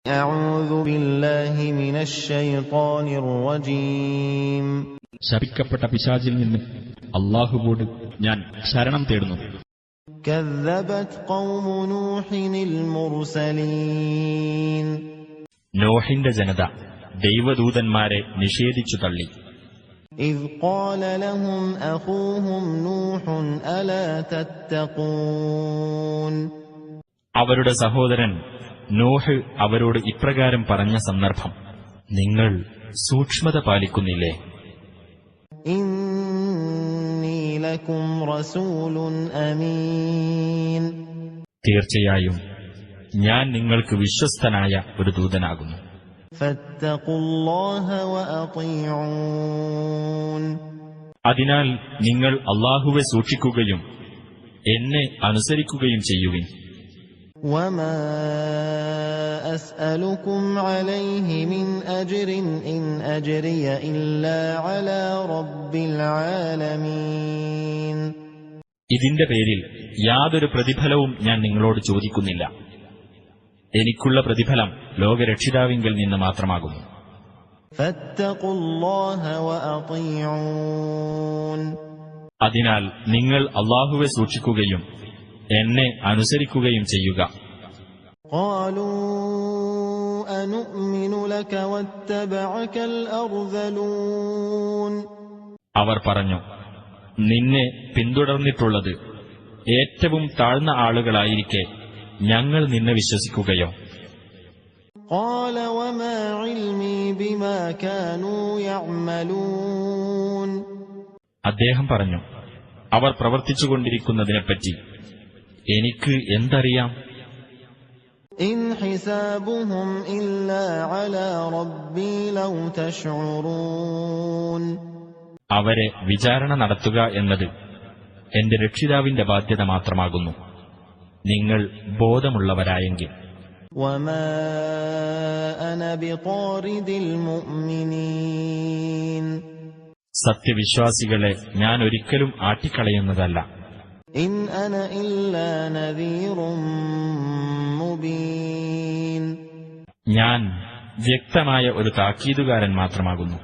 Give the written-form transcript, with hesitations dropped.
أعوذ بالله من الشيطان الرجيم ശപിക്കപ്പെട്ട പിശാചിൽ നിന്ന് അല്ലാഹുവോട് ഞാൻ ശരണം തേടുന്നു. كذبت قوم نوح المرسلين നോഹിന്റെ ജനത ദൈവദൂതന്മാരെ നിഷേധിച്ചു തള്ളി. إذ قال لهم أخوهم نوح ألا تتقون അവരുടെ സഹോദരൻ നോഹ് അവരോട് ഇപ്രകാരം പറഞ്ഞ സന്ദർഭം, നിങ്ങൾ സൂക്ഷ്മത പാലിക്കുന്നില്ലേ? إني لكم رسول أمين തീർച്ചയായും ഞാൻ നിങ്ങൾക്ക് വിശ്വസ്തനായ ഒരു ദൂതനാകുന്നു. فاتقوا الله وأطيعون അതിനാൽ നിങ്ങൾ അല്ലാഹുവെ സൂക്ഷിക്കുകയും എന്നെ അനുസരിക്കുകയും ചെയ്യുവിൻ. وما أسألكم عليه من أجر إن أجري إلا على رب العالمين ഇതിന്റെ പേരിൽ യാതൊരു പ്രതിഫലവും ഞാൻ നിങ്ങളോട് ചോദിക്കുന്നില്ല. എനിക്കുള്ള പ്രതിഫലം ലോകരക്ഷിതാവിങ്കൽ നിന്ന് മാത്രമാകുന്നു. فاتقوا الله وأطيعون അതിനാൽ നിങ്ങൾ അല്ലാഹുവെ സൂക്ഷിക്കുകയും എന്നെ അനുസരിക്കുകയും ചെയ്യുക. قالوا أنؤمن لك واتبعك الأرذلون അവർ പറഞ്ഞു, നിന്നെ പിന്തുടർന്നിട്ടുള്ളത് ഏറ്റവും താഴ്ന്ന ആളുകളായിരിക്കെ ഞങ്ങൾ നിന്നെ വിശ്വസിക്കുകയോ? قال وما علمي بما كانوا يعملون അദ്ദേഹം പറഞ്ഞു, അവർ പ്രവർത്തിച്ചുകൊണ്ടിരിക്കുന്നതിനെപ്പറ്റി എനിക്ക് എന്തറിയാം? إن حسابهم إلا على ربي لو تشعرون അവരെ വിചാരണ നടത്തുക എന്നത് എന്റെ രക്ഷിതാവിന്റെ ബാധ്യത മാത്രമാകുന്നു, നിങ്ങൾ ബോധമുള്ളവരായെങ്കിൽ. وما أنا بطارد المؤمنين സത്യവിശ്വാസികളെ ഞാൻ ഒരിക്കലും ആട്ടിക്കളയുന്നതല്ല. إن أنا إلا نذير مبين ഞാൻ വ്യക്തമായ ഒരു താക്കീതുകാരൻ മാത്രമാകുന്നു.